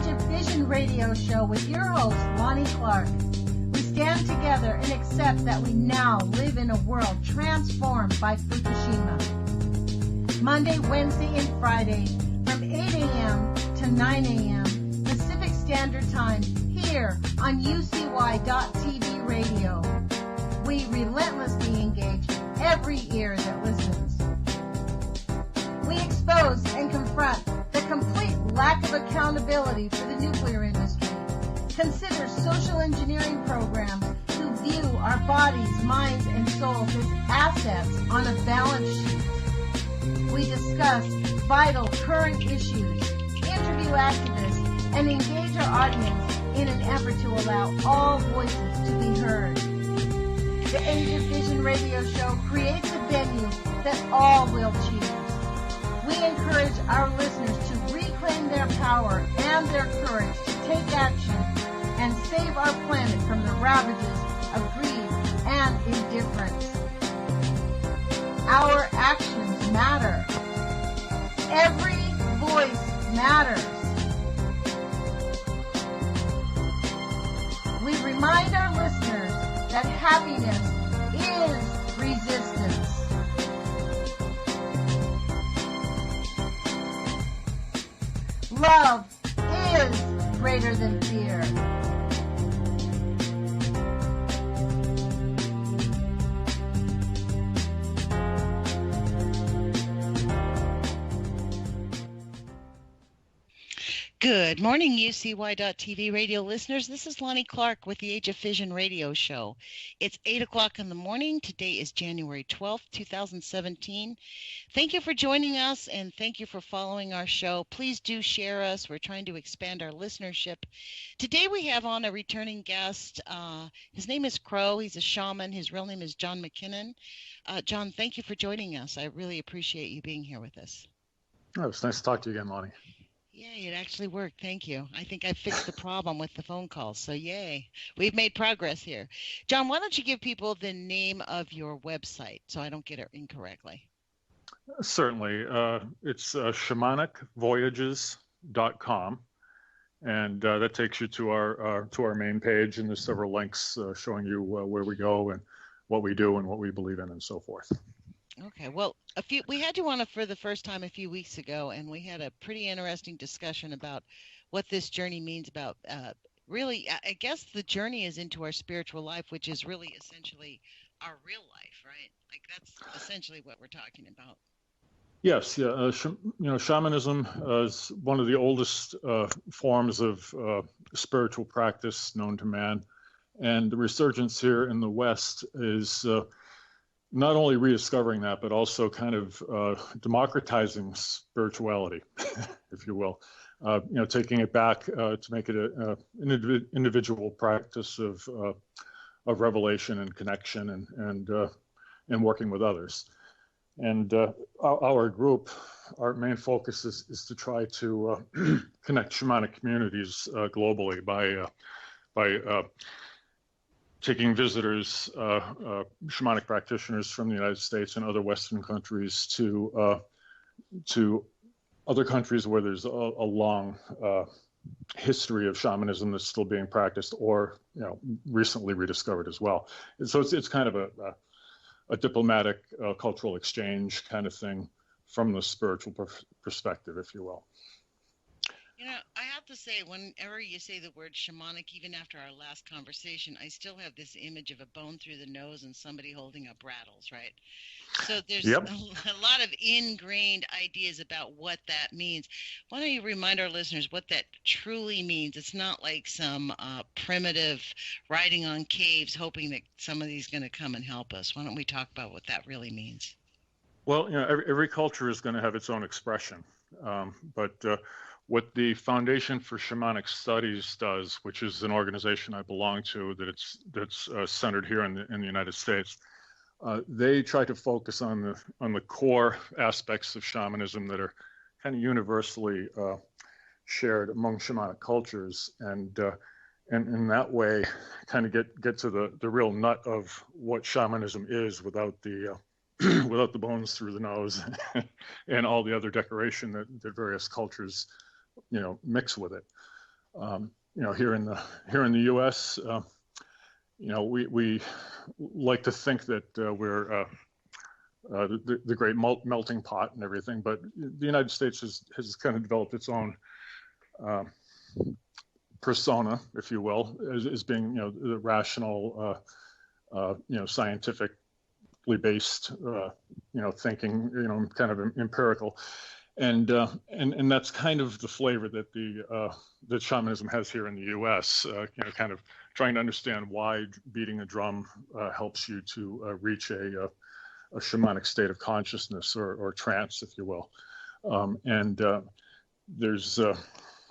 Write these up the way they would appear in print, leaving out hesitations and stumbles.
Age of Fission radio show with your host, Lonnie Clark. We stand together and accept that we now live in a world transformed by Fukushima. Monday, Wednesday, and Friday from 8 a.m. to 9 a.m. Pacific Standard Time here on UCY.TV radio. We relentlessly engage every ear that listens. We expose and confront the complete lack of accountability for the nuclear industry. Consider social engineering programs who view our bodies, minds, and souls as assets on a balance sheet. We discuss vital current issues, interview activists, and engage our audience in an effort to allow all voices to be heard. The Age of Fission radio show creates a venue that all will choose. We encourage our listeners to reclaim their power and their courage to take action and save our planet from the ravages of greed and indifference. Our actions matter. Every voice matters. We remind our listeners that happiness is resistance. Love is greater than fear. Good morning, UCY.TV radio listeners. This is Lonnie Clark with the Age of Fission radio show. It's 8 o'clock in the morning. Today is January 12th, 2017. Thank you for joining us, and thank you for following our show. Please do share us. We're trying to expand our listenership. Today we have on a returning guest. His name is Crow. He's a shaman. His real name is John McKinnon. John, thank you for joining us. I really appreciate you being here with us. Oh, it's nice to talk to you again, Lonnie. Yay, it actually worked. Thank you. I think I fixed the problem with the phone calls. So yay. We've made progress here. John, why don't you give people the name of your website so I don't get it incorrectly? Certainly. It's shamanicvoyages.com. And that takes you to our main page, and there's several links showing you where we go and what we do and what we believe in and so forth. Okay, well, we had you on for the first time a few weeks ago, and we had a pretty interesting discussion about what this journey means about really, I guess the journey is into our spiritual life, which is really essentially our real life, right? Like that's essentially what we're talking about. Yes, yeah. Shamanism is one of the oldest forms of spiritual practice known to man, and the resurgence here in the West is not only rediscovering that, but also kind of democratizing spirituality, if you will. Taking it back to make it an individual practice of revelation and connection and working with others. And our group, our main focus is to try to connect shamanic communities globally by taking visitors, shamanic practitioners from the United States and other Western countries to other countries where there's a long history of shamanism that's still being practiced, or recently rediscovered as well. And so it's kind of a diplomatic cultural exchange kind of thing from the spiritual perspective, if you will. I have to say, whenever you say the word shamanic, even after our last conversation, I still have this image of a bone through the nose and somebody holding up rattles, right? So there's a lot of ingrained ideas about what that means. Why don't you remind our listeners what that truly means? It's not like some primitive riding on caves hoping that somebody's going to come and help us. Why don't we talk about what that really means? Well, every culture is going to have its own expression, but what the Foundation for Shamanic Studies does, which is an organization I belong to that's centered here in the United States, they try to focus on the core aspects of shamanism that are kind of universally shared among shamanic cultures, and in that way, kind of get to the real nut of what shamanism is without the without the bones through the nose and all the other decoration that various cultures mix with it. Here in the U.S., we like to think that we're the great melting pot and everything, but the United States has kind of developed its own persona, if you will, as being the rational, scientifically based, thinking, kind of empirical. And that's kind of the flavor that that shamanism has here in the U.S. Kind of trying to understand why beating a drum helps you to reach a shamanic state of consciousness or trance, if you will. There's a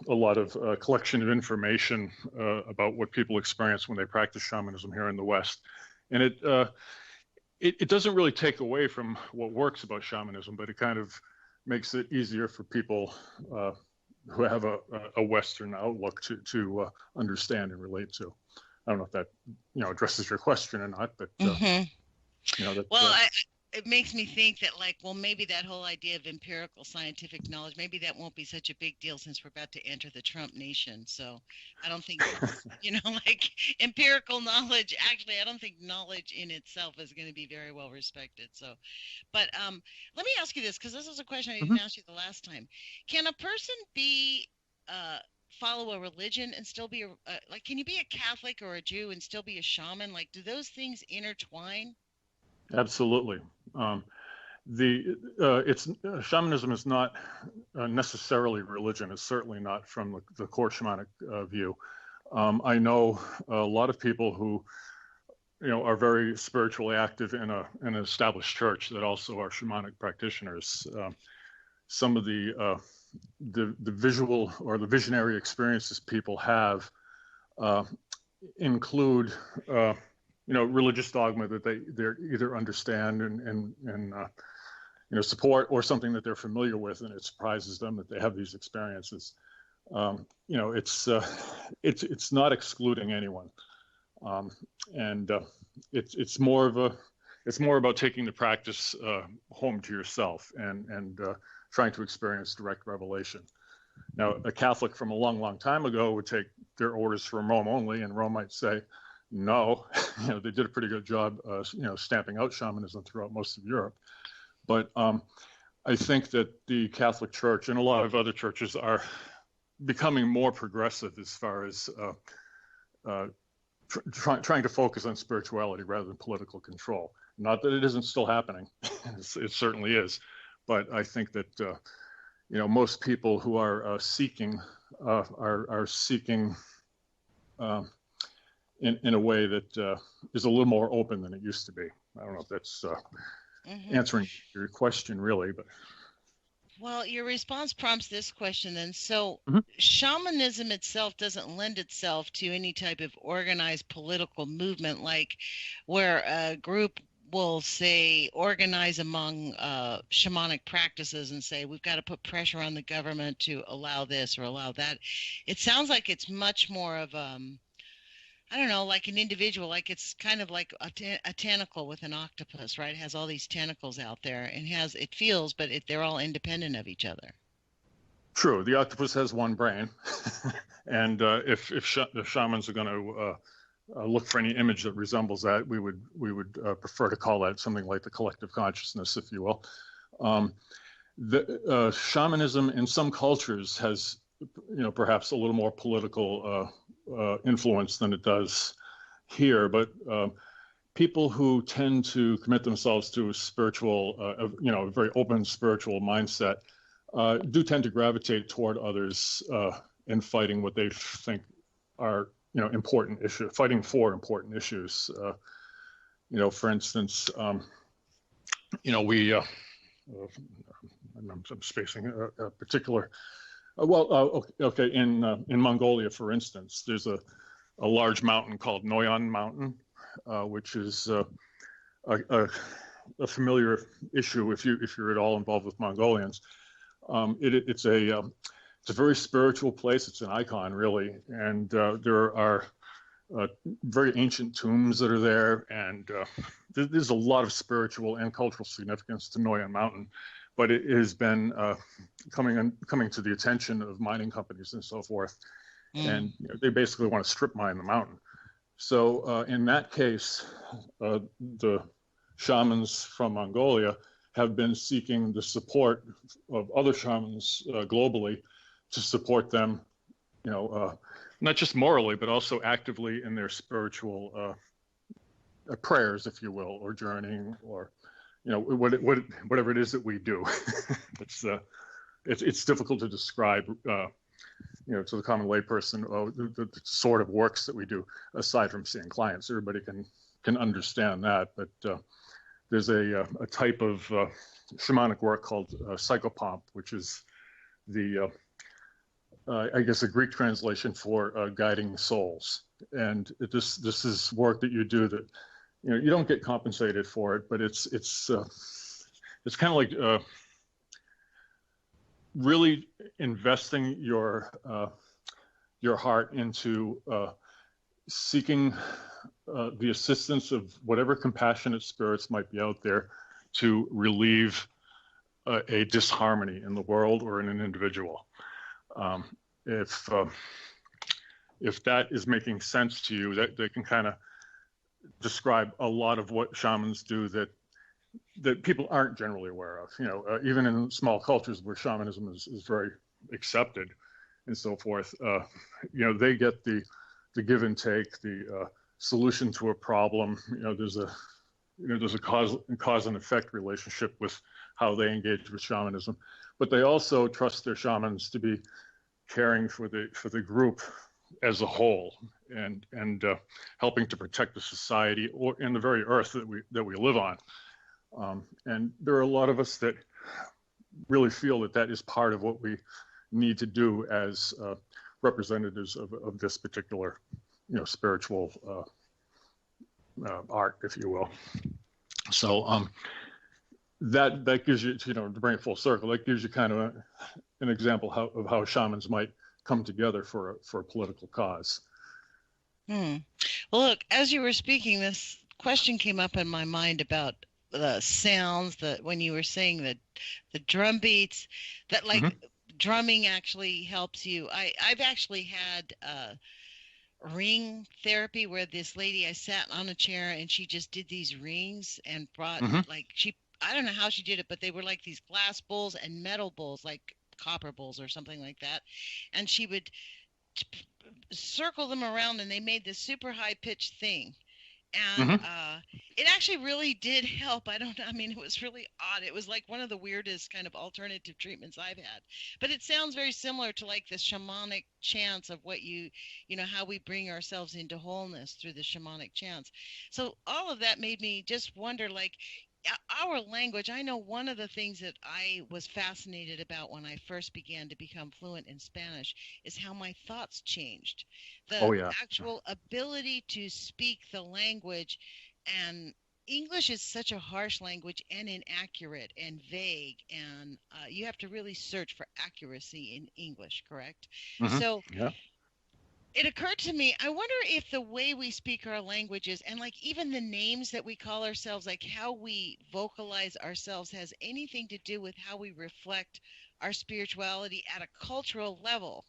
lot of collection of information about what people experience when they practice shamanism here in the West, and it doesn't really take away from what works about shamanism, but it kind of makes it easier for people who have a Western outlook to understand and relate to. I don't know if that addresses your question or not, but it makes me think that maybe that whole idea of empirical scientific knowledge, maybe that won't be such a big deal since we're about to enter the Trump nation. So I don't think, empirical knowledge, actually, I don't think knowledge in itself is going to be very well respected. So, but let me ask you this, because this is a question I didn't ask you the last time. Can a person follow a religion and still be can you be a Catholic or a Jew and still be a shaman? Do those things intertwine? Absolutely. Shamanism is not necessarily religion. It's certainly not from the core shamanic view. I know a lot of people who, are very spiritually active in an established church that also are shamanic practitioners. Some of the visual or the visionary experiences people have include religious dogma that they either understand and support, or something that they're familiar with, and it surprises them that they have these experiences. It's not excluding anyone, and it's more about taking the practice home to yourself and trying to experience direct revelation. Now, a Catholic from a long time ago would take their orders from Rome only, and Rome might say, no, they did a pretty good job, stamping out shamanism throughout most of Europe. But I think that the Catholic Church and a lot of other churches are becoming more progressive as far as trying to focus on spirituality rather than political control. Not that it isn't still happening, it certainly is. But I think that most people who are seeking are seeking in a way that is a little more open than it used to be. I don't know if that's answering your question really, but. Well, your response prompts this question then. So shamanism itself doesn't lend itself to any type of organized political movement, like where a group will say organize among shamanic practices and say we've got to put pressure on the government to allow this or allow that. It sounds like it's much more of I don't know, like an individual, like it's kind of like a tentacle with an octopus, right? It has all these tentacles out there and it feels, but they're all independent of each other. True. The octopus has one brain. And if shamans are going to look for any image that resembles that, we would prefer to call that something like the collective consciousness, if you will. Shamanism in some cultures has, perhaps a little more political influence than it does here, but people who tend to commit themselves to a spiritual, a very open spiritual mindset do tend to gravitate toward others in fighting what they think are, important issues, fighting for important issues. For instance, I'm spacing a particular. In Mongolia, for instance, there's a large mountain called Noyan Mountain, which is a familiar issue if you're at all involved with Mongolians. It's a very spiritual place. It's an icon, really, and there are very ancient tombs that are there, and there's a lot of spiritual and cultural significance to Noyan Mountain. But it has been coming to the attention of mining companies and so forth. and they basically want to strip mine the mountain. So in that case, the shamans from Mongolia have been seeking the support of other shamans globally to support them, not just morally, but also actively in their spiritual prayers, if you will, or journeying, or whatever it is that we do. It's difficult to describe, to the common layperson, the sort of works that we do aside from seeing clients. Everybody can understand that, but there's a type of shamanic work called psychopomp, which is I guess a Greek translation for guiding souls. And this is work that you do that you don't get compensated for it, but it's kind of like really investing your heart into seeking the assistance of whatever compassionate spirits might be out there to relieve a disharmony in the world or in an individual. If that is making sense to you, that they can kind of describe a lot of what shamans do that people aren't generally aware of. Even in small cultures where shamanism is very accepted and so forth, they get the give and take, the solution to a problem. There's a cause and effect relationship with how they engage with shamanism, but they also trust their shamans to be caring for the group as a whole, and helping to protect the society and the very earth that we live on. And there are a lot of us that really feel that is part of what we need to do as representatives of this particular, spiritual art, if you will. So that gives you, to bring it full circle, that gives you kind of an example of how shamans might come together for a political cause. Well, look, as you were speaking, this question came up in my mind about the sounds, that when you were saying that the drum beats, that drumming actually helps you. I've actually had ring therapy where this lady, I sat on a chair and she just did these rings and brought I don't know how she did it, but they were like these glass bowls and metal bowls, like copper bowls or something like that. And she would circle them around and they made this super high pitched thing. And it actually really did help. It was really odd. It was like one of the weirdest kind of alternative treatments I've had. But it sounds very similar to like the shamanic chants of what how we bring ourselves into wholeness through the shamanic chants. So all of that made me just wonder, like, our language. I know one of the things that I was fascinated about when I first began to become fluent in Spanish is how my thoughts changed. The actual ability to speak the language, and English is such a harsh language and inaccurate and vague, and you have to really search for accuracy in English, correct? So it occurred to me, I wonder if the way we speak our languages, and like even the names that we call ourselves, like how we vocalize ourselves, has anything to do with how we reflect our spirituality at a cultural level.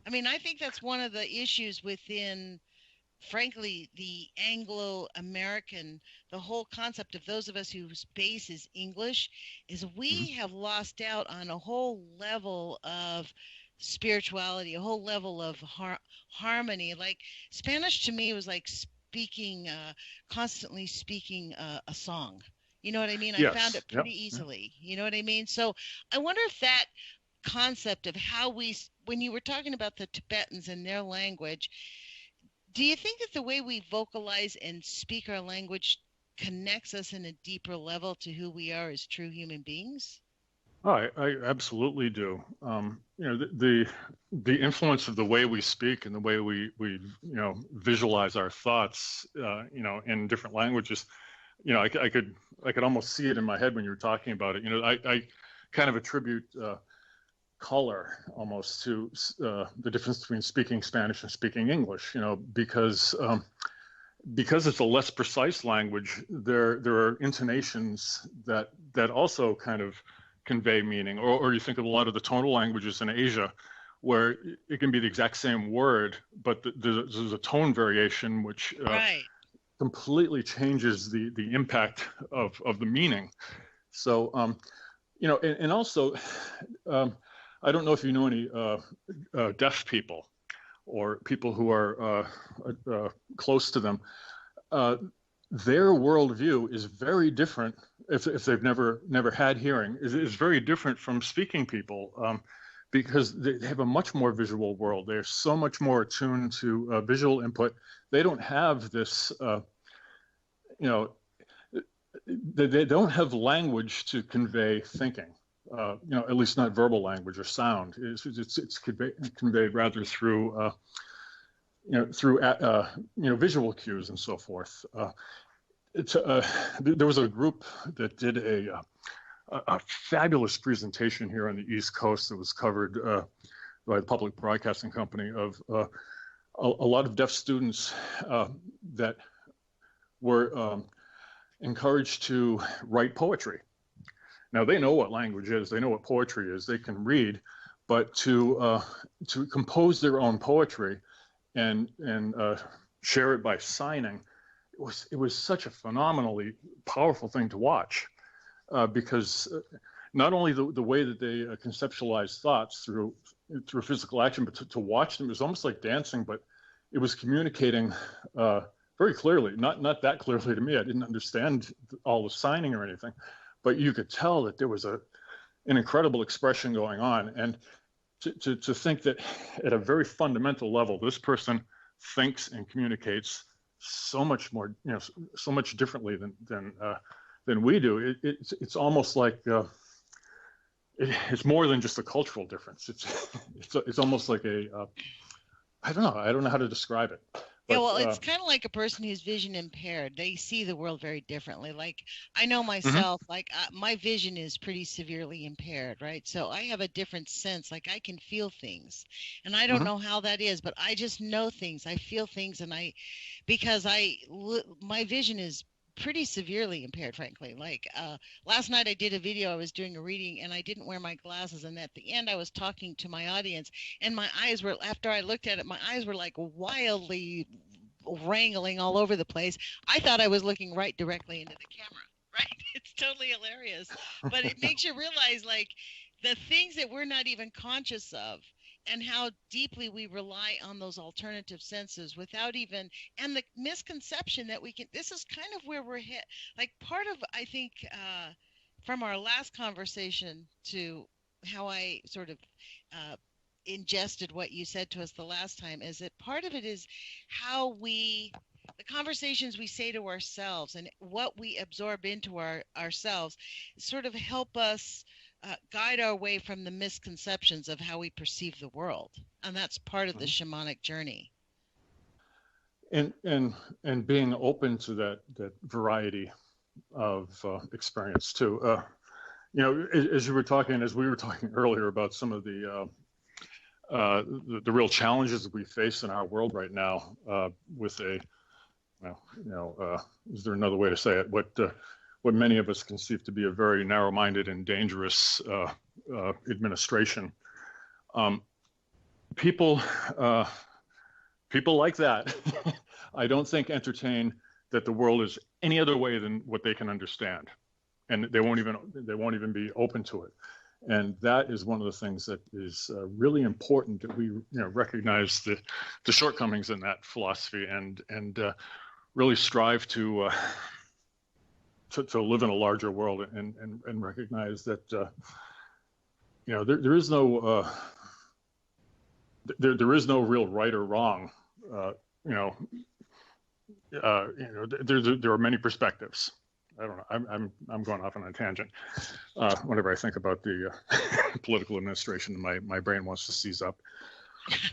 I think that's one of the issues within, frankly, the Anglo-American, the whole concept of those of us whose base is English, is we have lost out on a whole level of spirituality, a whole level of harmony. Like Spanish to me was like constantly speaking a song. You know what I mean? Yes. I found it pretty easily. You know what I mean? So I wonder if that concept of how when you were talking about the Tibetans and their language, do you think that the way we vocalize and speak our language connects us in a deeper level to who we are as true human beings? Oh, I absolutely do. The influence of the way we speak and the way we visualize our thoughts, in different languages, I could almost see it in my head when you were talking about it. I kind of attribute color almost to the difference between speaking Spanish and speaking English. Because it's a less precise language, there are intonations that also kind of convey meaning. Or you think of a lot of the tonal languages in Asia, where it can be the exact same word, but there's a tone variation which Right. completely changes the impact of the meaning. So, and also, I don't know if you know any deaf people or people who are close to them. Their worldview is very different if they've never had hearing. Is very different from speaking people. Because they have a much more visual world. They're so much more attuned to visual input. They don't have this, they don't have language to convey thinking, at least not verbal language or sound. It's conveyed rather through, visual cues and so forth. There was a group that did a fabulous presentation here on the East Coast that was covered by the Public Broadcasting Company of a lot of deaf students that were encouraged to write poetry. Now they know what language is, they know what poetry is, they can read, but to compose their own poetry and share it by signing, it was such a phenomenally powerful thing to watch. Because not only the way that they conceptualize thoughts through physical action, but to watch them, it was almost like dancing, but it was communicating very clearly, not that clearly to me. I didn't understand all the signing or anything, but you could tell that there was an incredible expression going on. And to think that at a very fundamental level, this person thinks and communicates so much more, so much differently than we do. It's almost like it's more than just a cultural difference. It's almost like I don't know how to describe it. But, yeah, well, it's kind of like a person who's vision impaired. They see the world very differently. Like I know myself, like my vision is pretty severely impaired, right? So I have a different sense. Like I can feel things, and I don't know how that is, but I just know things. I feel things, and because my vision is pretty severely impaired, frankly. Like last night I did a video, I was doing a reading and I didn't wear my glasses, and at the end I was talking to my audience and my eyes were, after I looked at it, my eyes were like wildly wrangling all over the place. I thought I was looking right directly into the camera, right? It's totally hilarious, but it makes you realize like the things that we're not even conscious of, and how deeply we rely on those alternative senses without even, and the misconception that we can, this is kind of where we're hit. Like part of, I think, from our last conversation to how I sort of ingested what you said to us the last time, is that part of it is how the conversations we say to ourselves and what we absorb into ourselves sort of help us guide our way from the misconceptions of how we perceive the world, and that's part of the shamanic journey. And being open to that variety of experience too. As we were talking earlier about some of the real challenges that we face in our world right now, with is there another way to say it? What many of us conceive to be a very narrow-minded and dangerous administration. People like that, I don't think entertain that the world is any other way than what they can understand, and they won't even be open to it. And that is one of the things that is really important, that we recognize the shortcomings in that philosophy and really strive to live in a larger world and recognize that there is no there is no real right or wrong. There are many perspectives. I don't know. I'm going off on a tangent. Whenever I think about the political administration, my brain wants to seize up.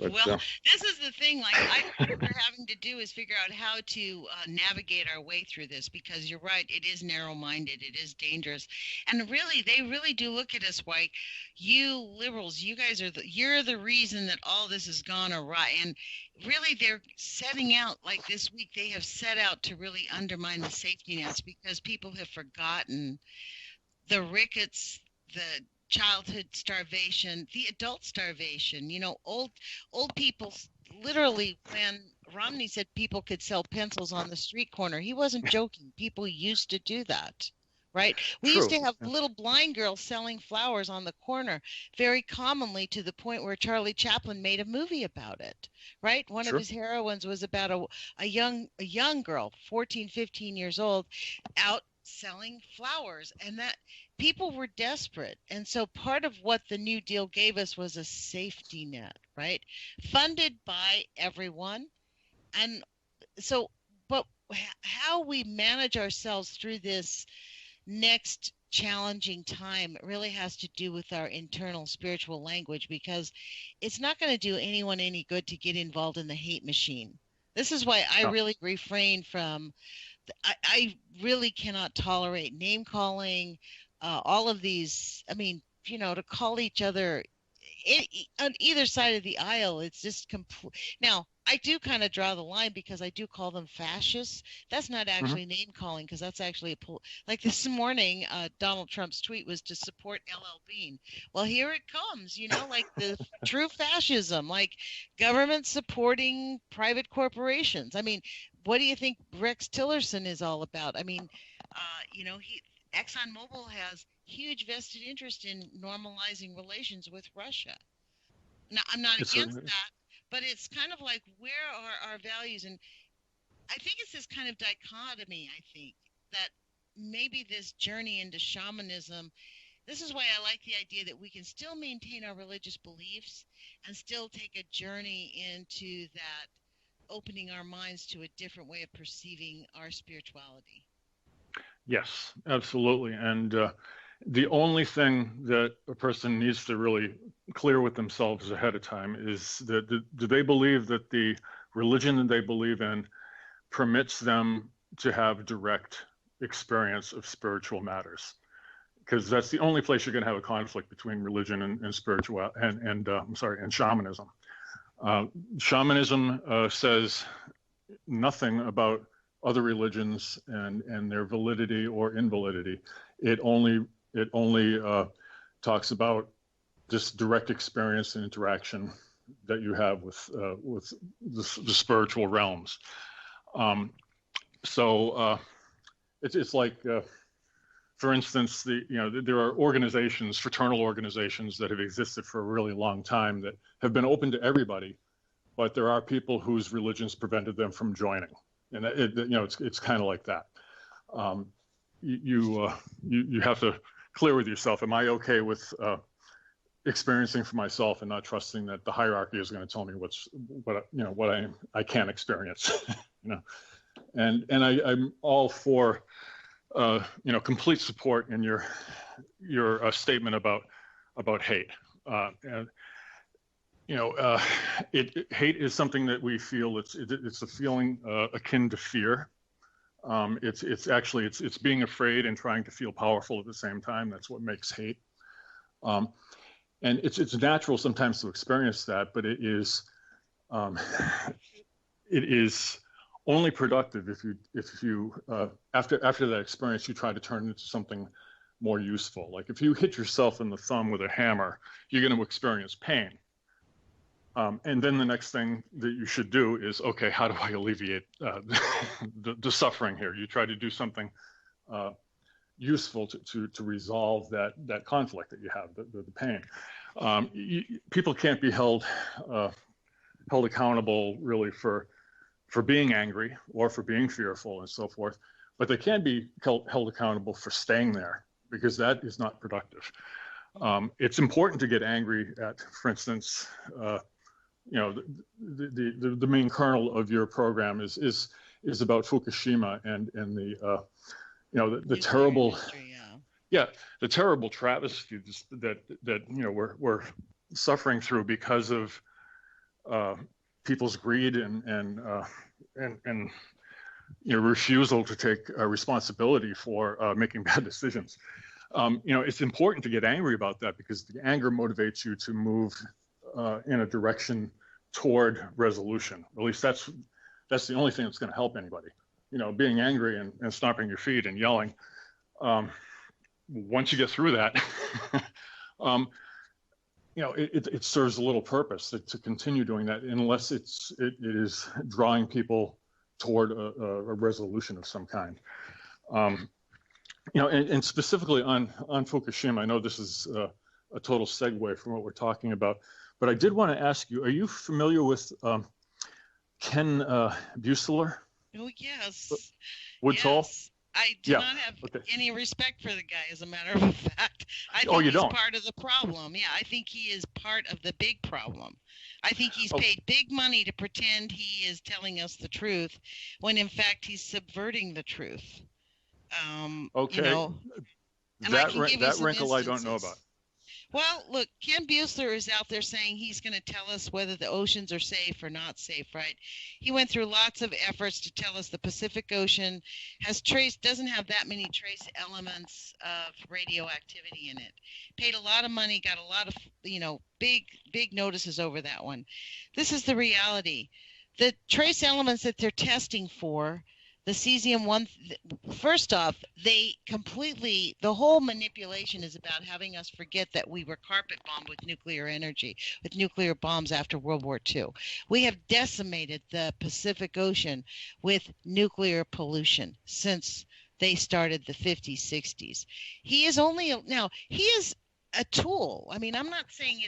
But, well, this is the thing. Like, what we're having to do is figure out how to navigate our way through this, because you're right. It is narrow-minded. It is dangerous, and really, they really do look at us like, you liberals, you guys you're the reason that all this has gone awry. And really, they're setting out, like this week, they have set out to really undermine the safety nets, because people have forgotten the rickets, the childhood starvation, the adult starvation. Old people literally, when Romney said people could sell pencils on the street corner, he wasn't joking. People used to do that. Right? We used True. to have little blind girls selling flowers on the corner very commonly, to the point where Charlie Chaplin made a movie about it. Right? One of Sure. his heroines was about a young girl, 14, 15 years old, out selling flowers, and that people were desperate. And so part of what the New Deal gave us was a safety net, right? Funded by everyone. And so, but how we manage ourselves through this next challenging time really has to do with our internal spiritual language, because it's not going to do anyone any good to get involved in the hate machine. This is why I really refrain from, I really cannot tolerate name calling, all of these. I mean, to call each other on either side of the aisle, it's just complete. Now, I do kind of draw the line, because I do call them fascists. That's not actually name calling, because that's actually like this morning, Donald Trump's tweet was to support LL Bean. Well, here it comes, like the true fascism, like government supporting private corporations. I mean, what do you think Rex Tillerson is all about? I mean, ExxonMobil has huge vested interest in normalizing relations with Russia. Now, I'm not against that, but it's kind of like, where are our values? And I think it's this kind of dichotomy, I think, that maybe this journey into shamanism, this is why I like the idea that we can still maintain our religious beliefs and still take a journey into that, opening our minds to a different way of perceiving our spirituality. Yes, absolutely. And the only thing that a person needs to really clear with themselves ahead of time is that do they believe that the religion that they believe in permits them to have direct experience of spiritual matters? Because that's the only place you're going to have a conflict between religion and spiritual and shamanism. Shamanism says nothing about other religions and their validity or invalidity. It only talks about this direct experience and interaction that you have with the spiritual realms. It's like, for instance, there are organizations, fraternal organizations, that have existed for a really long time that have been open to everybody, but there are people whose religions prevented them from joining. And it's kind of like that. You have to clear with yourself. Am I okay with experiencing for myself and not trusting that the hierarchy is going to tell me what I can experience? And I'm all for complete support in your statement about hate. Hate is something that we feel. It's a feeling akin to fear. It's being afraid and trying to feel powerful at the same time. That's what makes hate. And it's natural sometimes to experience that, but it is only productive if you after that experience you try to turn it into something more useful. Like if you hit yourself in the thumb with a hammer, you're going to experience pain. And then the next thing that you should do is, okay, how do I alleviate the suffering here? You try to do something useful to resolve that conflict that you have, the pain. People can't be held accountable really for being angry or for being fearful and so forth, but they can be held accountable for staying there, because that is not productive. It's important to get angry at, for instance, the main kernel of your program is about Fukushima and the terrible the terrible travesty that we're suffering through because of people's greed and refusal to take responsibility for making bad decisions. It's important to get angry about that, because the anger motivates you to move in a direction toward resolution. At least that's the only thing that's going to help anybody. Being angry and stomping your feet and yelling. Once you get through that, It serves a little purpose to continue doing that, unless it is drawing people toward a resolution of some kind. And specifically on Fukushima, I know this is a total segue from what we're talking about, but I did want to ask you, are you familiar with Ken Buseler? Oh, yes. Woodhull? Yes. I do not have any respect for the guy, as a matter of fact. I think he's part of the problem. Yeah, I think he is part of the big problem. I think he's paid big money to pretend he is telling us the truth, when in fact he's subverting the truth. That wrinkle I don't know about. Well, look, Ken Buseler is out there saying he's going to tell us whether the oceans are safe or not safe, right? He went through lots of efforts to tell us the Pacific Ocean doesn't have that many trace elements of radioactivity in it. Paid a lot of money, got a lot of, big notices over that one. This is the reality. The trace elements that they're testing for, the cesium-1, first off, the whole manipulation is about having us forget that we were carpet bombed with nuclear energy, with nuclear bombs after World War II. We have decimated the Pacific Ocean with nuclear pollution since they started the 50s, 60s. He is a tool. I mean, I'm not saying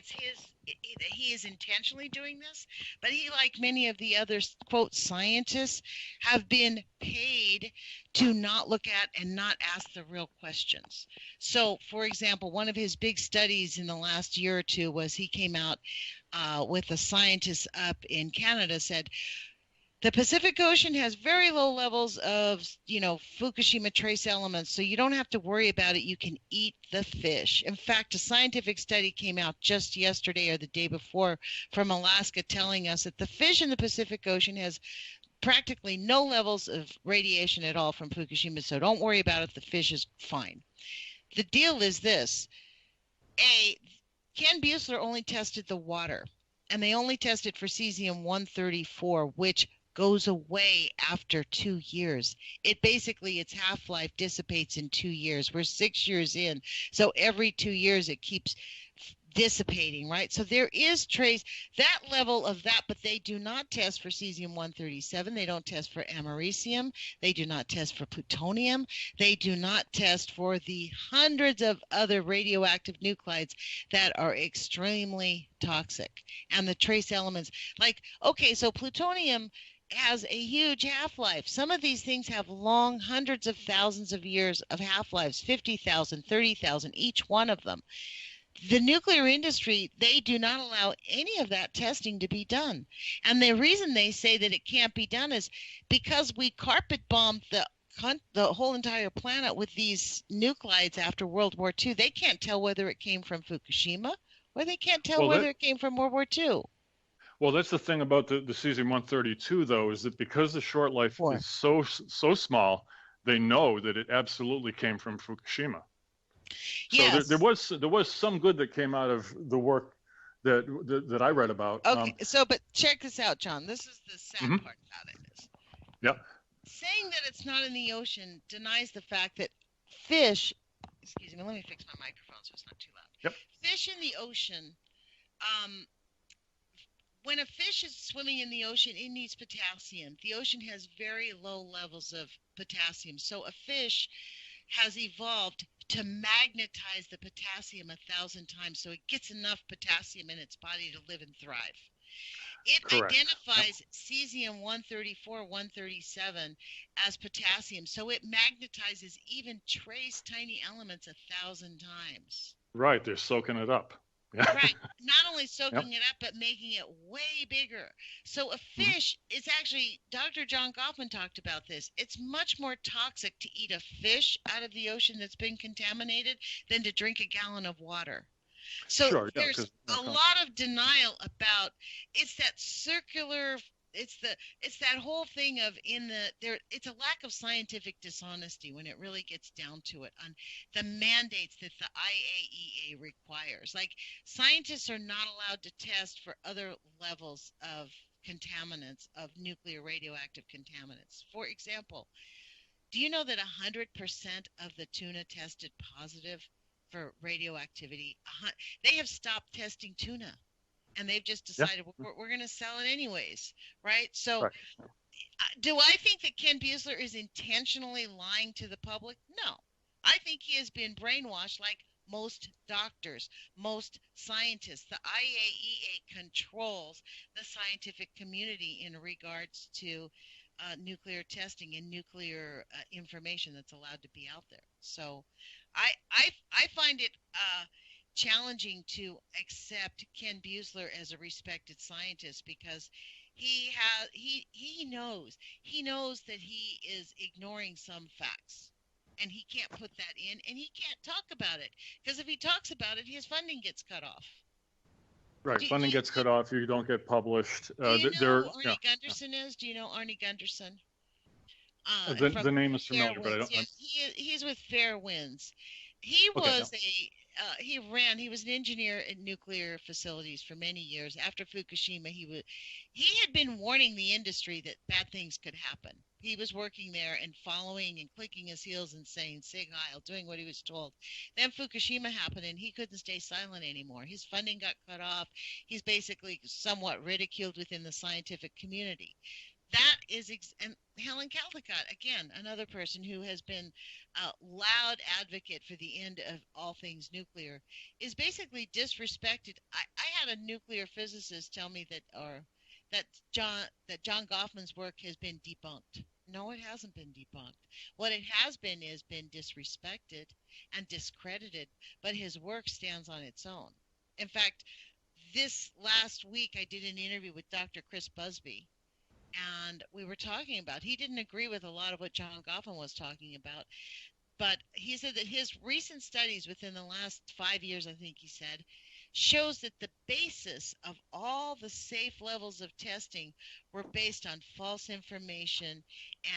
he is intentionally doing this, but he, like many of the other, quote, scientists, have been paid to not look at and not ask the real questions. So, for example, one of his big studies in the last year or two was he came out with a scientist up in Canada, said, the Pacific Ocean has very low levels of, Fukushima trace elements, so you don't have to worry about it. You can eat the fish. In fact, a scientific study came out just yesterday or the day before from Alaska telling us that the fish in the Pacific Ocean has practically no levels of radiation at all from Fukushima, so don't worry about it. The fish is fine. The deal is this. Ken Buseler only tested the water, and they only tested for cesium-134, which goes away after 2 years. Its half-life dissipates in 2 years. We're 6 years in, so every 2 years it keeps dissipating, right? So there is trace that level of that, but they do not test for cesium-137. They don't test for americium. They do not test for plutonium. They do not test for the hundreds of other radioactive nuclides that are extremely toxic. And the trace elements, so plutonium has a huge half-life. Some of these things have long, hundreds of thousands of years of half-lives, 50,000, 30,000, each one of them. The nuclear industry, they do not allow any of that testing to be done. And the reason they say that it can't be done is because we carpet bombed the whole entire planet with these nuclides after World War II. They can't tell whether it came from Fukushima or they can't tell whether it came from World War II. Well, that's the thing about the cesium-132, though, is that because the short life is so small, they know that it absolutely came from Fukushima. Yes. So there was some good that came out of the work that I read about. Okay, but check this out, John. This is the sad part about it. Yep. Saying that it's not in the ocean denies the fact that fish. Excuse me. Let me fix my microphone so it's not too loud. Yep. Fish in the ocean. When a fish is swimming in the ocean, it needs potassium. The ocean has very low levels of potassium. So a fish has evolved to magnetize the potassium 1,000 times so it gets enough potassium in its body to live and thrive. It identifies cesium-134, 137 as potassium, so it magnetizes even trace tiny elements 1,000 times. Right, they're soaking it up. Right. Not only soaking it up, but making it way bigger. So a fish is actually, Dr. John Goffman talked about this. It's much more toxic to eat a fish out of the ocean that's been contaminated than to drink a gallon of water. So there's a lot of denial about it's that circular. It's that whole thing of it's a lack of scientific dishonesty when it really gets down to it on the mandates that the IAEA requires. Like, scientists are not allowed to test for other levels of contaminants, of nuclear radioactive contaminants. For example, do you know that 100% of the tuna tested positive for radioactivity. They have stopped testing tuna, and they've just Yeah. decided we're going to sell it anyways, right? So Right. do I think that Ken Buesler is intentionally lying to the public? No. I think he has been brainwashed like most doctors, most scientists. The IAEA controls the scientific community in regards to nuclear testing and nuclear information that's allowed to be out there. So I find it challenging to accept Ken Buesler as a respected scientist because he knows that he is ignoring some facts, and he can't put that in, and he can't talk about it because if he talks about it, his funding gets cut off. Right. Funding gets cut off. You don't get published. Do you know who Arnie Gunderson is? Do you know Arnie Gunderson? The name is familiar, but I don't. Yes, he's with Fair Winds. He was he was an engineer in nuclear facilities for many years. After Fukushima, he had been warning the industry that bad things could happen. He was working there and following and clicking his heels and saying Sig Heil, doing what he was told. Then Fukushima happened and he couldn't stay silent anymore. His funding got cut off. He's basically somewhat ridiculed within the scientific community. That is, and Helen Caldicott, again, another person who has been a loud advocate for the end of all things nuclear, is basically disrespected. I had a nuclear physicist tell me that John Goffman's work has been debunked. No, it hasn't been debunked. What it has been is been disrespected and discredited, but his work stands on its own. In fact, this last week I did an interview with Dr. Chris Busby, and we were talking about, he didn't agree with a lot of what John Goffman was talking about, but he said that his recent studies within the last 5 years, I think he said, shows that the basis of all the safe levels of testing were based on false information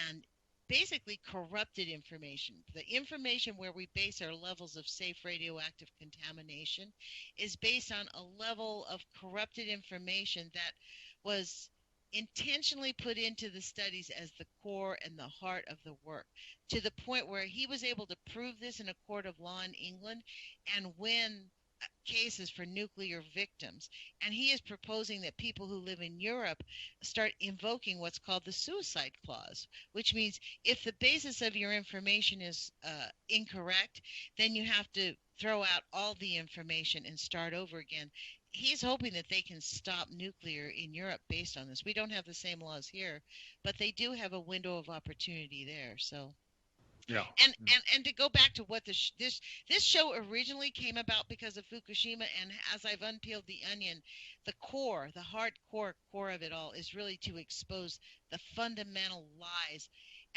and basically corrupted information. The information where we base our levels of safe radioactive contamination is based on a level of corrupted information that was intentionally put into the studies as the core and the heart of the work, to the point where he was able to prove this in a court of law in England and win cases for nuclear victims. And he is proposing that people who live in Europe start invoking what's called the suicide clause, which means if the basis of your information is incorrect, then you have to throw out all the information and start over again. He's hoping that they can stop nuclear in Europe based on this. We don't have the same laws here, but they do have a window of opportunity there. So, yeah. And to go back to what this show originally came about because of Fukushima, and as I've unpeeled the onion, the core, the hardcore core of it all is really to expose the fundamental lies.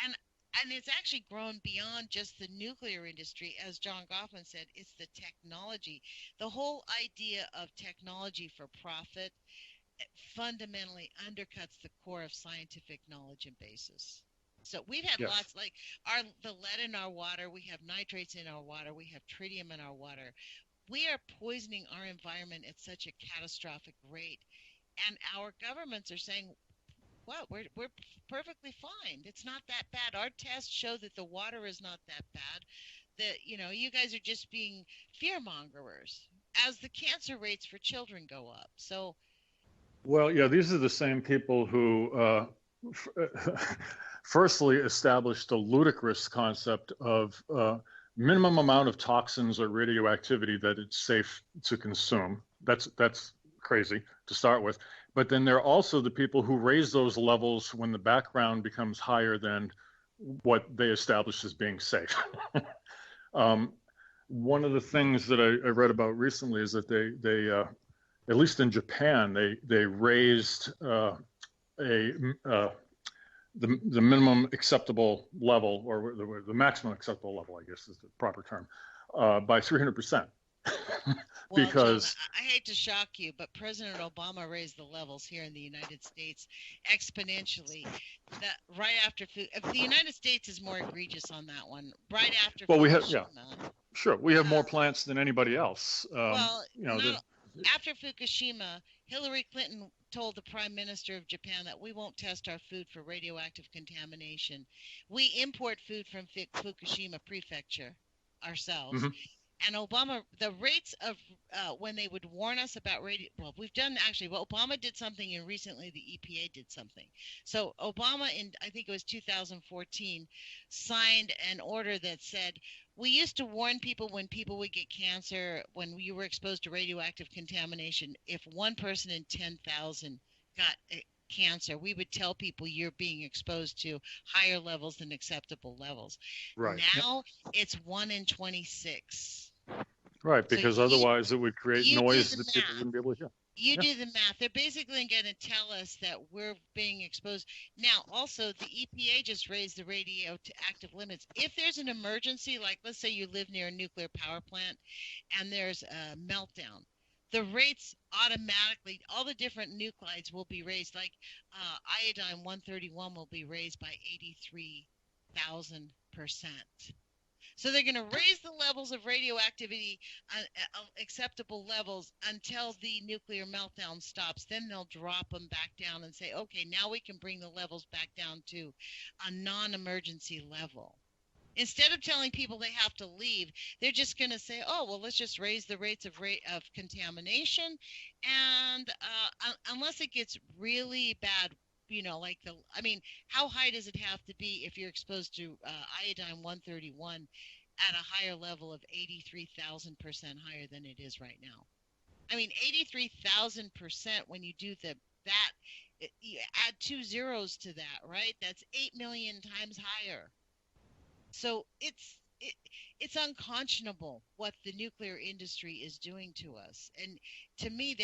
And it's actually grown beyond just the nuclear industry. As John Goffman said, it's the technology. The whole idea of technology for profit fundamentally undercuts the core of scientific knowledge and basis. So we've had lots, like the lead in our water, we have nitrates in our water, we have tritium in our water. We are poisoning our environment at such a catastrophic rate. And our governments are saying, well, we're perfectly fine. It's not that bad. Our tests show that the water is not that bad. That, you guys are just being fear-mongerers as the cancer rates for children go up. So, well, yeah, these are the same people who firstly established the ludicrous concept of minimum amount of toxins or radioactivity that it's safe to consume. That's crazy to start with. But then there are also the people who raise those levels when the background becomes higher than what they established as being safe. One of the things that I read about recently is that they at least in Japan, they raised the minimum acceptable level, or the maximum acceptable level, I guess is the proper term, by 300%. Well, because John, I hate to shock you, but President Obama raised the levels here in the United States exponentially. Right after the United States is more egregious on that one. Right after Fukushima. We have more plants than anybody else. After Fukushima, Hillary Clinton told the Prime Minister of Japan that we won't test our food for radioactive contamination. We import food from Fukushima Prefecture ourselves. Mm-hmm. And Obama, the rates of when they would warn us about radio, well, we've done actually, well, Obama did something, and recently the EPA did something. So Obama, in I think it was 2014, signed an order that said, we used to warn people when people would get cancer, when you were exposed to radioactive contamination, if one person in 10,000 got cancer, we would tell people you're being exposed to higher levels than acceptable levels. Right. Now it's 1 in 26. Right, So because otherwise it would create noise that people wouldn't be able to hear. You do the math. They're basically going to tell us that we're being exposed. Now, also, the EPA just raised the radioactive limits. If there's an emergency, like let's say you live near a nuclear power plant and there's a meltdown, the rates automatically, all the different nuclides will be raised. Like iodine 131 will be raised by 83,000%. So they're going to raise the levels of radioactivity, acceptable levels, until the nuclear meltdown stops. Then they'll drop them back down and say, okay, now we can bring the levels back down to a non-emergency level. Instead of telling people they have to leave, they're just going to say, oh, well, let's just raise the rates of contamination. And unless it gets really bad, like how high does it have to be if you're exposed to iodine 131 at a higher level of 83,000% higher than it is right now? 83,000% when you do you add 2 zeros to that, right? That's 8 million times higher. So it's unconscionable what the nuclear industry is doing to us. And to me,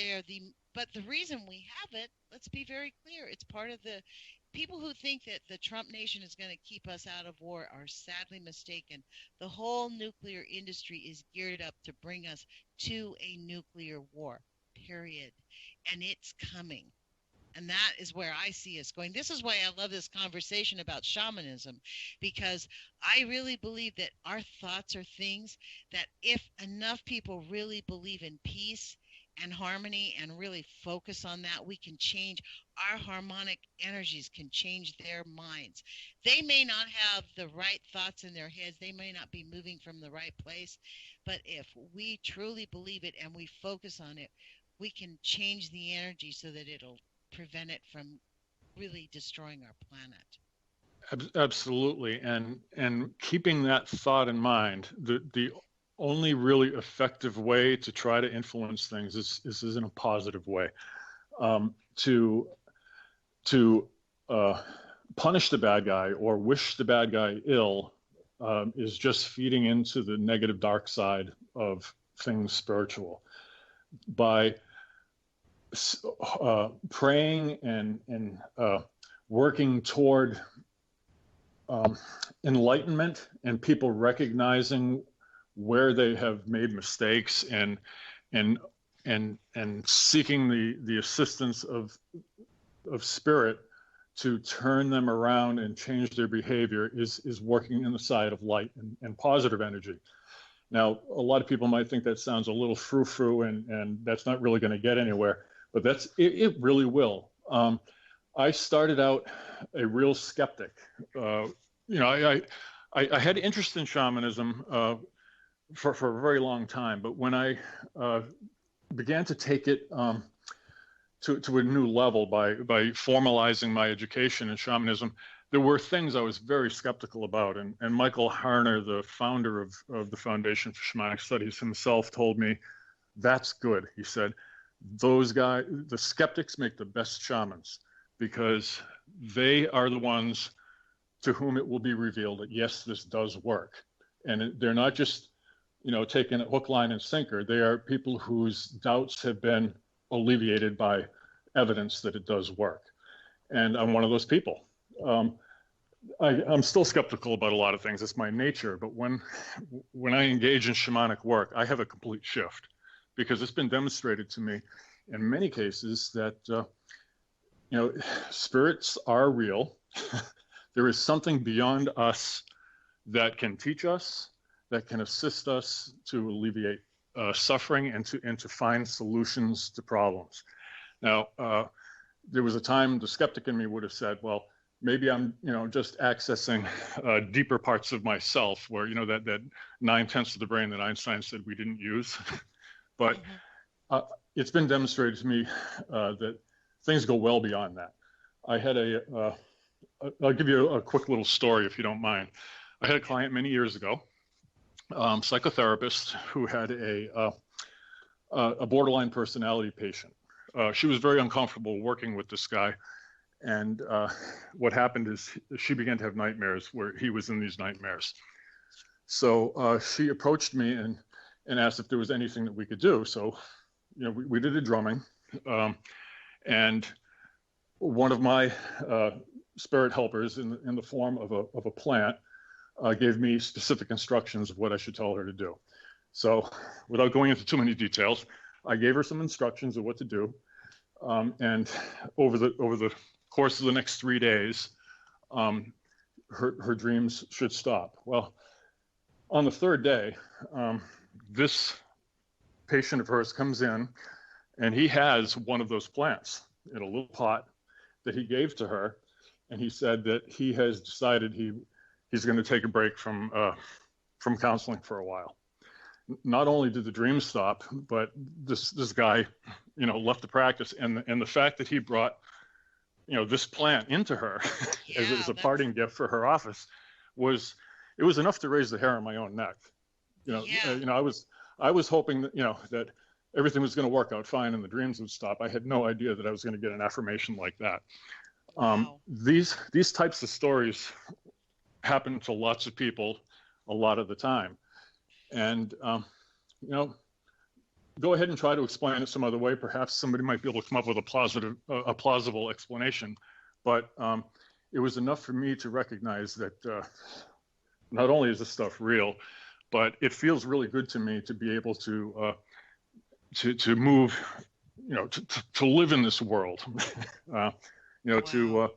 but the reason we have it, let's be very clear, it's part of the people who think that the Trump nation is going to keep us out of war are sadly mistaken. The whole nuclear industry is geared up to bring us to a nuclear war, period. And it's coming. And that is where I see us going. This is why I love this conversation about shamanism, because I really believe that our thoughts are things that if enough people really believe in peace and harmony and really focus on that, we can change. Our harmonic energies can change their minds. They may not have the right thoughts in their heads. They may not be moving from the right place. But if we truly believe it and we focus on it, we can change the energy so that it'll prevent it from really destroying our planet. Absolutely. And keeping that thought in mind, the only really effective way to try to influence things is in a positive way. To punish the bad guy or wish the bad guy ill is just feeding into the negative dark side of things spiritual. By praying and working toward enlightenment and people recognizing where they have made mistakes and seeking the assistance of spirit to turn them around and change their behavior is working in the side of light and positive energy. Now, a lot of people might think that sounds a little frou-frou and that's not really going to get anywhere. But it really will. I started out a real skeptic. I had interest in shamanism for a very long time. But when I began to take it to a new level by formalizing my education in shamanism, there were things I was very skeptical about. And Michael Harner, the founder of the Foundation for Shamanic Studies himself, told me, that's good. He said, those guys, the skeptics make the best shamans because they are the ones to whom it will be revealed that, yes, this does work. And they're not just, taking a hook, line, and sinker. They are people whose doubts have been alleviated by evidence that it does work. And I'm one of those people. I'm still skeptical about a lot of things. It's my nature. But when I engage in shamanic work, I have a complete shift. Because it's been demonstrated to me in many cases that, spirits are real. There is something beyond us that can teach us, that can assist us to alleviate suffering and to find solutions to problems. Now, there was a time the skeptic in me would have said, well, maybe I'm, just accessing deeper parts of myself where, that 9/10 of the brain that Einstein said we didn't use. But it's been demonstrated to me that things go well beyond that. I had I'll give you a quick little story if you don't mind. I had a client many years ago, psychotherapist who had a borderline personality patient. She was very uncomfortable working with this guy. And what happened is she began to have nightmares where he was in these nightmares. So she approached me and asked if there was anything that we could do. So, we did a drumming. And one of my spirit helpers in the form of a plant gave me specific instructions of what I should tell her to do. So without going into too many details, I gave her some instructions of what to do. And over the course of the next 3 days, her dreams should stop. Well, on the third day, this patient of hers comes in, and he has one of those plants in a little pot that he gave to her, and he said that he has decided he's going to take a break from counseling for a while. Not only did the dreams stop, but this guy, left the practice, and the fact that he brought, this plant into her as a parting gift for her office was enough to raise the hair on my own neck. I was hoping that that everything was going to work out fine and the dreams would stop. I had no idea that I was going to get an affirmation like that. Wow. These types of stories happen to lots of people a lot of the time. And, go ahead and try to explain it some other way. Perhaps somebody might be able to come up with a plausible explanation. But it was enough for me to recognize that not only is this stuff real, but it feels really good to me to be able to move, to live in this world, wow. to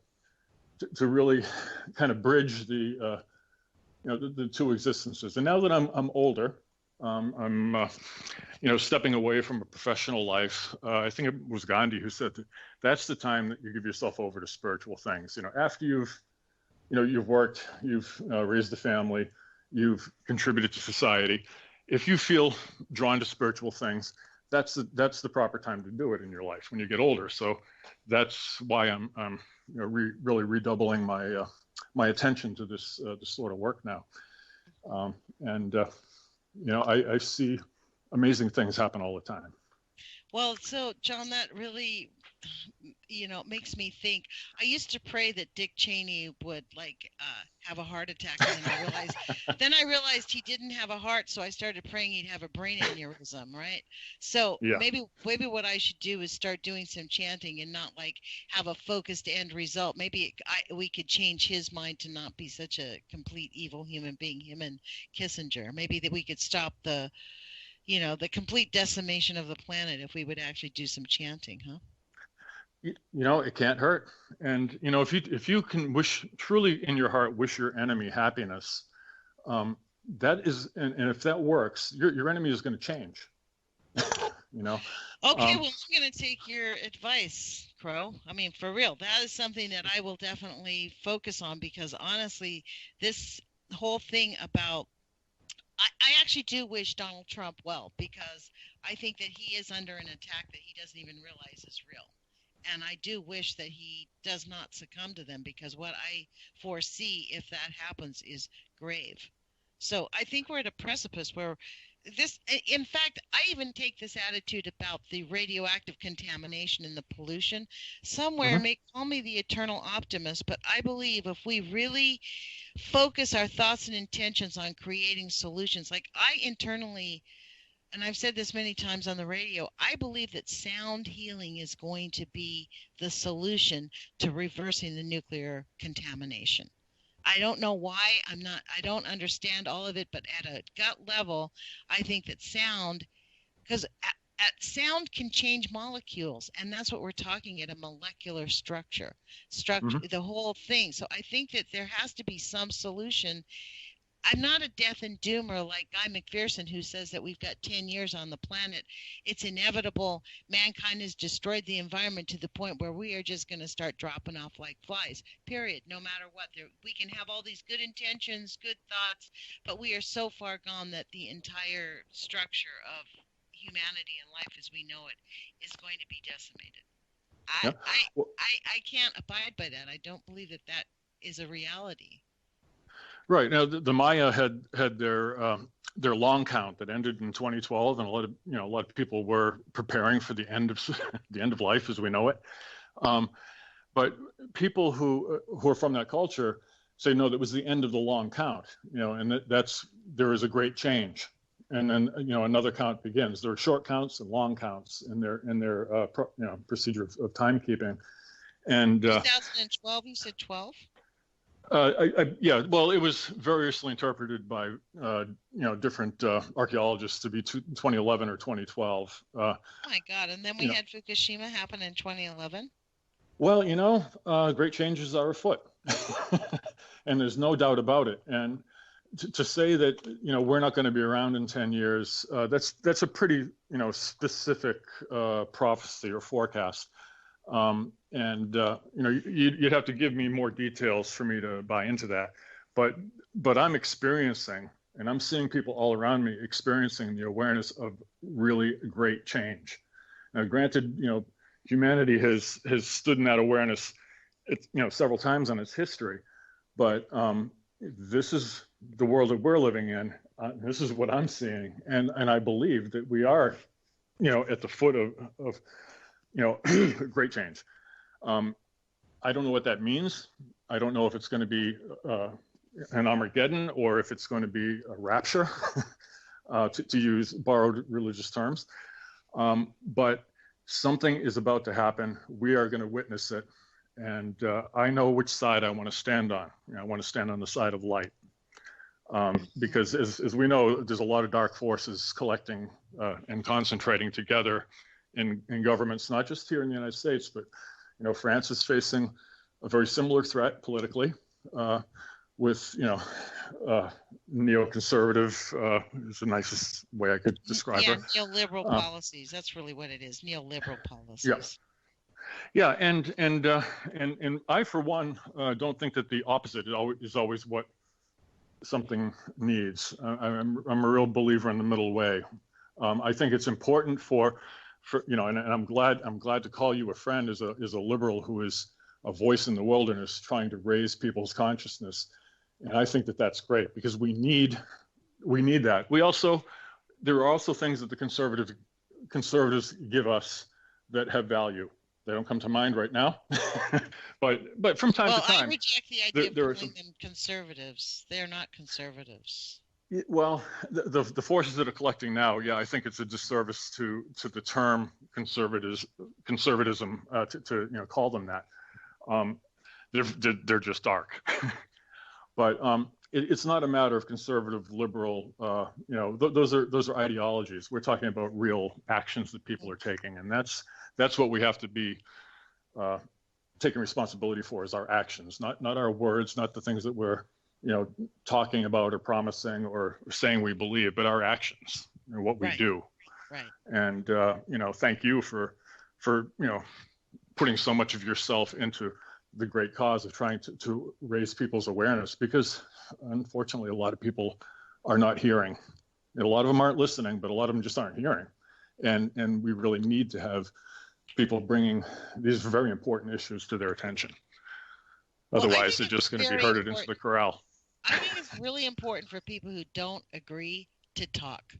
really kind of bridge the two existences. And now that I'm older, I'm stepping away from a professional life. I think it was Gandhi who said that's the time that you give yourself over to spiritual things. After you've worked, you've raised a family, you've contributed to society. If you feel drawn to spiritual things, that's the proper time to do it in your life when you get older. So that's why I'm really redoubling my attention to this sort of work now. I see amazing things happen all the time. Well, so John, that really, makes me think. I used to pray that Dick Cheney would have a heart attack, and then I realized he didn't have a heart, so I started praying he'd have a brain aneurysm, right? So maybe what I should do is start doing some chanting and not have a focused end result. Maybe we could change his mind to not be such a complete evil human being, him and Kissinger. Maybe that we could stop the complete decimation of the planet if we would actually do some chanting, huh? It can't hurt. And, if you can truly in your heart, wish your enemy happiness, that is, and if that works, your enemy is going to change, Okay, well, I'm going to take your advice, Crow. I mean, for real, that is something that I will definitely focus on, because honestly, this whole thing about I actually do wish Donald Trump well, because I think that he is under an attack that he doesn't even realize is real. And I do wish that he does not succumb to them, because what I foresee if that happens is grave. So I think we're at a precipice where in fact, I even take this attitude about the radioactive contamination and the pollution. Somewhere may call me the eternal optimist, but I believe if we really focus our thoughts and intentions on creating solutions, I internally, and I've said this many times on the radio, I believe that sound healing is going to be the solution to reversing the nuclear contamination. I don't know why. I don't understand all of it, but at a gut level, I think that sound, because sound can change molecules, and that's what we're talking at a molecular structure, the whole thing. So I think that there has to be some solution. I'm not a death and doomer like Guy McPherson, who says that we've got 10 years on the planet. It's inevitable. Mankind has destroyed the environment to the point where we are just going to start dropping off like flies, period, no matter what. We can have all these good intentions, good thoughts, but we are so far gone that the entire structure of humanity and life as we know it is going to be decimated. I can't abide by that. I don't believe that that is a reality. Right. Now, the Maya had their long count that ended in 2012, and a lot of people were preparing for the end of life as we know it. But people who are from that culture say no, that was the end of the long count. And there is a great change, and then another count begins. There are short counts and long counts in their procedure of timekeeping. And 2012, you said 12. Well, it was variously interpreted by different archaeologists to be 2011 or 2012. Oh my God! And then we had Fukushima happen in 2011. Well, great changes are afoot, and there's no doubt about it. And to say that we're not going to be around in 10 years, that's a pretty specific prophecy or forecast. You'd have to give me more details for me to buy into that. But I'm experiencing, and I'm seeing people all around me experiencing the awareness of really great change. Now, granted, humanity has stood in that awareness, several times in its history, but this is the world that we're living in. This is what I'm seeing, and I believe that we are, at the foot of great change. I don't know what that means. I don't know if it's going to be an Armageddon or if it's going to be a rapture, to use borrowed religious terms. But something is about to happen. We are going to witness it. And I know which side I want to stand on. I want to stand on the side of light. Because as we know, there's a lot of dark forces collecting and concentrating together in governments, not just here in the United States, but France is facing a very similar threat politically, with neoconservative is the nicest way I could describe her. Neoliberal policies. That's really what it is. Neoliberal policies. Yeah, and I for one don't think that the opposite is always what something needs. I'm a real believer in the middle way. I think it's important for and I'm glad to call you a friend as a liberal who is a voice in the wilderness trying to raise people's consciousness. And I think that that's great because we need that. There are also things that the conservatives give us that have value. They don't come to mind right now, but from time to time. I reject the idea of calling them conservatives. They're not conservatives. Well, the forces that are collecting now, I think it's a disservice to the term conservatism to call them that. They're just dark, but it's not a matter of conservative, liberal. Those are ideologies. We're talking about real actions that people are taking, and that's what we have to be taking responsibility for is our actions, not our words, not the things that we're talking about or promising or saying we believe, but our actions and what we do. Right. And thank you for putting so much of yourself into the great cause of trying to raise people's awareness, because unfortunately a lot of people are not hearing. And a lot of them aren't listening, but a lot of them just aren't hearing. And we really need to have people bringing these very important issues to their attention. Otherwise, they're just going to be herded into the corral. I think it's really important for people who don't agree to talk.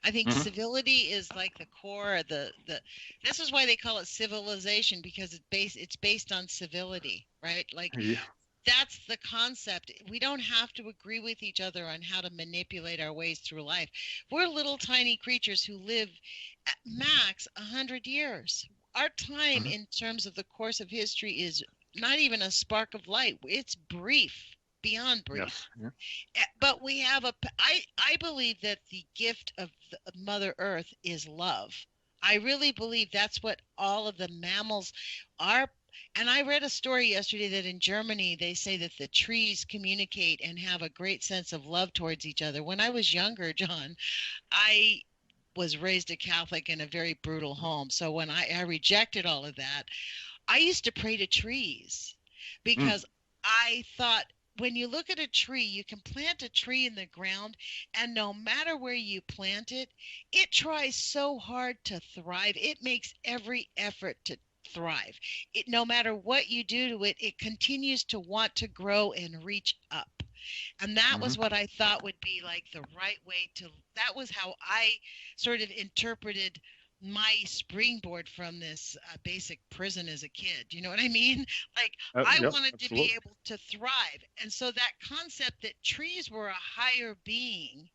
I think civility is like the core of this is why they call it civilization, because it's based on civility, right? That's the concept. We don't have to agree with each other on how to manipulate our ways through life. We're little tiny creatures who live at max 100 years. Our time in terms of the course of history is not even a spark of light. It's brief, beyond brief. Yes. Yeah. But we have I believe that the gift of Mother Earth is love. I really believe that's what all of the mammals, our And I read a story yesterday that in Germany, they say that the trees communicate and have a great sense of love towards each other. When I was younger, John, I was raised a Catholic in a very brutal home. So when I rejected all of that, I used to pray to trees because I thought when you look at a tree, you can plant a tree in the ground, and no matter where you plant it, it tries so hard to thrive. It makes every effort to thrive. It, no matter what you do to it, it continues to want to grow and reach up. And that was what I thought would be like the right way to, that was how I sort of interpreted my springboard from this basic prison as a kid. You know what I mean? Like I wanted to be able to thrive. And so that concept that trees were a higher being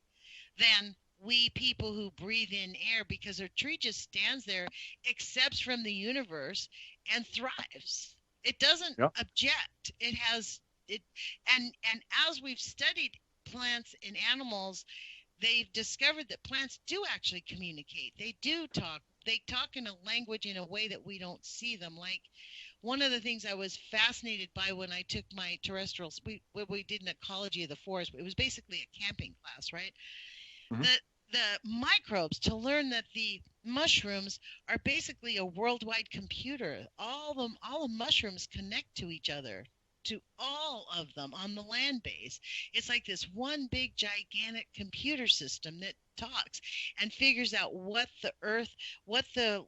than we people who breathe in air, because a tree just stands there, accepts from the universe, and thrives. It doesn't object. It has it, and as we've studied plants and animals, they've discovered that plants do actually communicate. They do talk. They talk in a language in a way that we don't see them. Like one of the things I was fascinated by when I took my terrestrials, we did an ecology of the forest. It was basically a camping class, right? The microbes, to learn that the mushrooms are basically a worldwide computer. All the mushrooms connect to each other, to all of them on the land base. It's like this one big gigantic computer system that talks and figures out what the earth, what the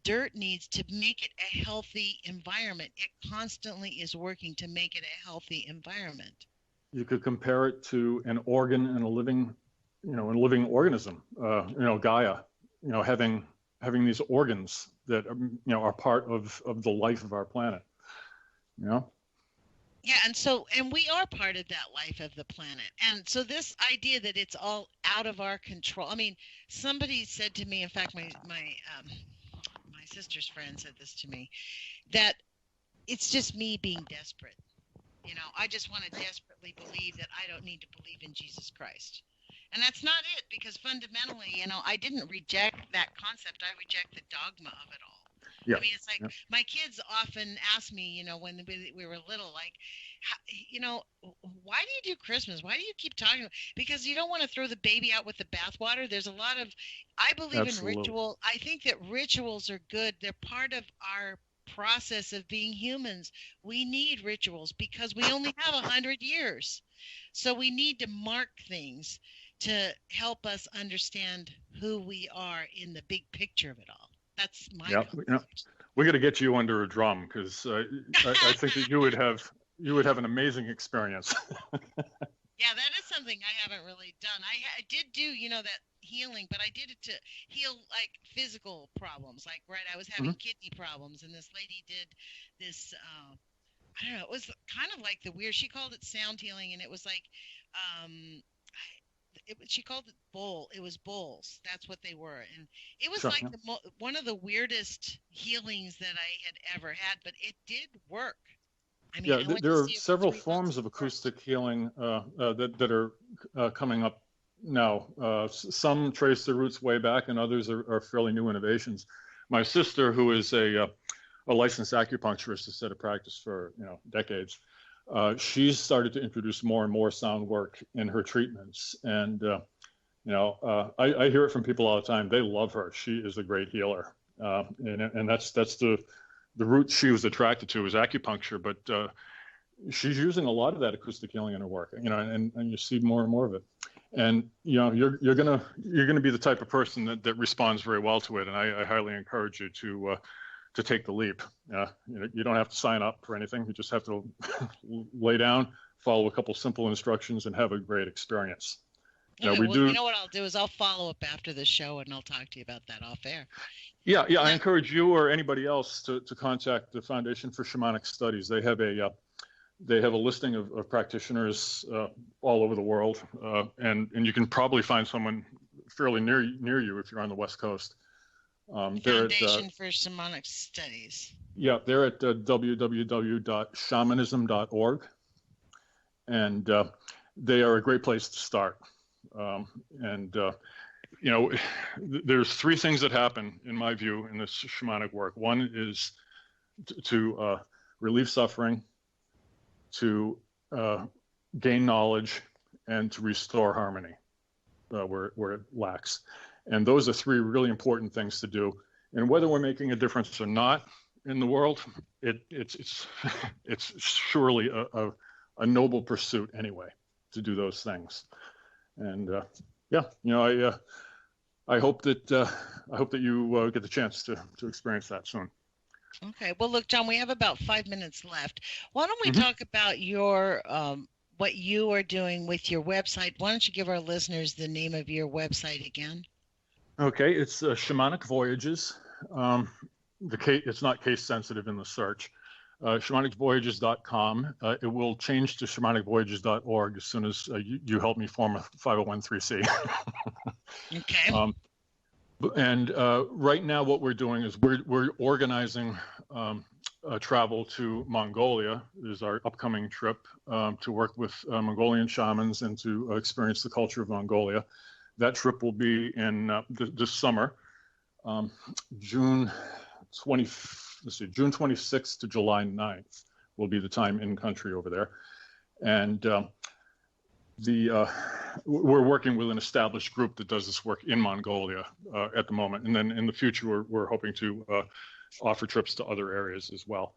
dirt needs to make it a healthy environment. It constantly is working to make it a healthy environment. You could compare it to an organ in a living, a living organism, Gaia, having these organs that, are part of the life of our planet, Yeah, and we are part of that life of the planet. And so this idea that it's all out of our control. I mean, somebody said to me, in fact, my sister's friend said this to me, that it's just me being desperate. I just want to desperately believe that I don't need to believe in Jesus Christ. And that's not it, because fundamentally, I didn't reject that concept. I reject the dogma of it all. Yeah. I mean, it's like my kids often ask me, when we were little, like, why do you do Christmas? Why do you keep talking? Because you don't want to throw the baby out with the bathwater. There's a lot of, I believe in ritual. I think that rituals are good. They're part of our process of being humans. We need rituals because we only have 100 years. So we need to mark things to help us understand who we are in the big picture of it all. That's my we got to get you under a drum, because I think that you would have an amazing experience. Yeah, that is something I haven't really done. I did do that healing, but I did it to heal like physical problems. Like I was having kidney problems, and this lady did this. I don't know. It was kind of like the weird. She called it sound healing, and it was like. She called it bowl. It was bowls. That's what they were, and it was one of the weirdest healings that I had ever had. But it did work. I mean, there are several forms of acoustic healing that are coming up now. Some trace their roots way back, and others are fairly new innovations. My sister, who is a licensed acupuncturist, has set a practice for decades. She's started to introduce more and more sound work in her treatments. And, I hear it from people all the time. They love her. She is a great healer. And that's the route she was attracted to, is acupuncture. But she's using a lot of that acoustic healing in her work, and you see more and more of it. And, you're gonna be the type of person that responds very well to it. And I highly encourage you to take the leap. You don't have to sign up for anything. You just have to lay down, follow a couple simple instructions, and have a great experience. You know what I'll do is I'll follow up after the show, and I'll talk to you about that off air. Yeah. I encourage you or anybody else to contact the Foundation for Shamanic Studies. They have a listing of practitioners all over the world, and you can probably find someone fairly near you if you're on the West Coast. Foundation for Shamanic Studies. Yeah, they're at www.shamanism.org, and they are a great place to start. There's three things that happen, in my view, in this shamanic work. One is to relieve suffering, to gain knowledge, and to restore harmony where it lacks. And those are three really important things to do. And whether we're making a difference or not in the world, it's surely a noble pursuit anyway to do those things. And I hope that you get the chance to experience that soon. Okay. Well, look, John, we have about 5 minutes left. Why don't we talk about your what you are doing with your website? Why don't you give our listeners the name of your website again? Okay, it's Shamanic Voyages. It's not case sensitive in the search. Shamanicvoyages.com. It will change to shamanicvoyages.org as soon as you help me form a 501(c)(3). Okay. And right now, what we're doing is we're organizing travel to Mongolia. Is our upcoming trip to work with Mongolian shamans and to experience the culture of Mongolia. That trip will be in this summer, June 26th to July 9th will be the time in country over there. And we're working with an established group that does this work in Mongolia at the moment. And then in the future, we're hoping to offer trips to other areas as well.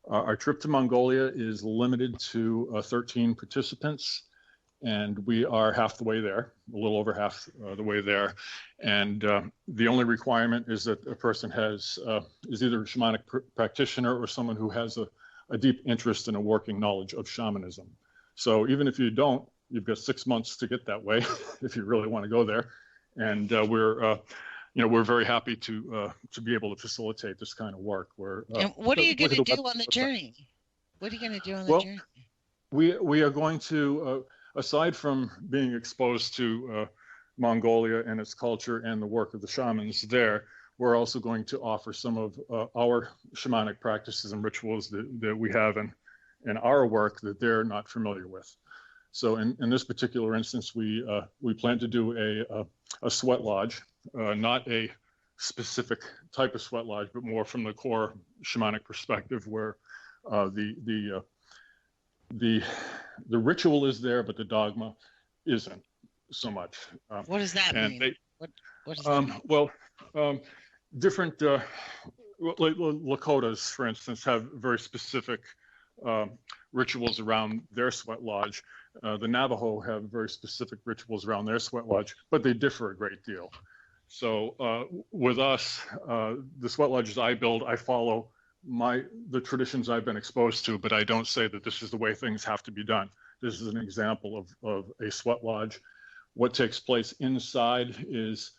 Our trip to Mongolia is limited to 13 participants. And we are half the way there, a little over half the way there. And the only requirement is that a person is either a shamanic practitioner or someone who has a deep interest in a working knowledge of shamanism. So even if you don't, you've got 6 months to get that way if you really want to go there. And we're very happy to be able to facilitate this kind of work. And what are you going to do on the journey? What are you going to do on the journey? We are going to. Aside from being exposed to Mongolia and its culture and the work of the shamans there, we're also going to offer some of our shamanic practices and rituals that we have in our work that they're not familiar with. So in this particular instance, we plan to do a sweat lodge, not a specific type of sweat lodge, but more from the core shamanic perspective, where the ritual is there, but the dogma isn't so much. What does that mean? What does that mean? Well, different Lakotas, for instance, have very specific rituals around their sweat lodge. The Navajo have very specific rituals around their sweat lodge, but they differ a great deal. So with us, the sweat lodges I build, I follow the traditions I've been exposed to, but I don't say that this is the way things have to be done. This is an example of a sweat lodge. What takes place inside is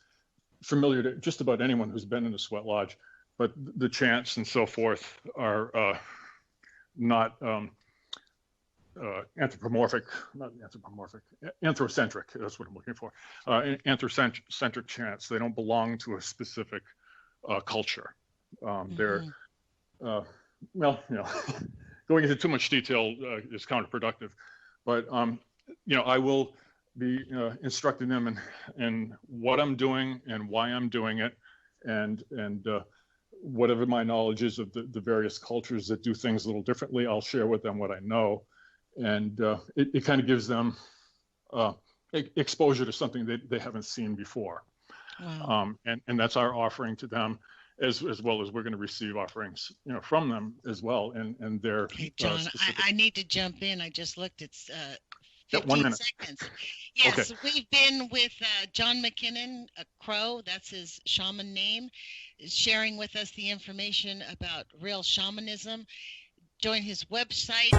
familiar to just about anyone who's been in a sweat lodge, but the chants and so forth are not anthrocentric, that's what I'm looking for. Anthrocentric chants. They don't belong to a specific culture. They're going into too much detail is counterproductive, but I will be instructing them in what I'm doing and why I'm doing it, and whatever my knowledge is of the various cultures that do things a little differently, I'll share with them what I know, and it kind of gives them exposure to something they haven't seen before. Wow. And that's our offering to them. As well as we're going to receive offerings, from them as well, and their. Okay, John, I need to jump in. I just looked. It's 1 minute. seconds. Yes, okay. We've been with John McKinnon, a Crow. That's his shaman name, sharing with us the information about real shamanism. Join his website.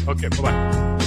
Okay. Bye bye.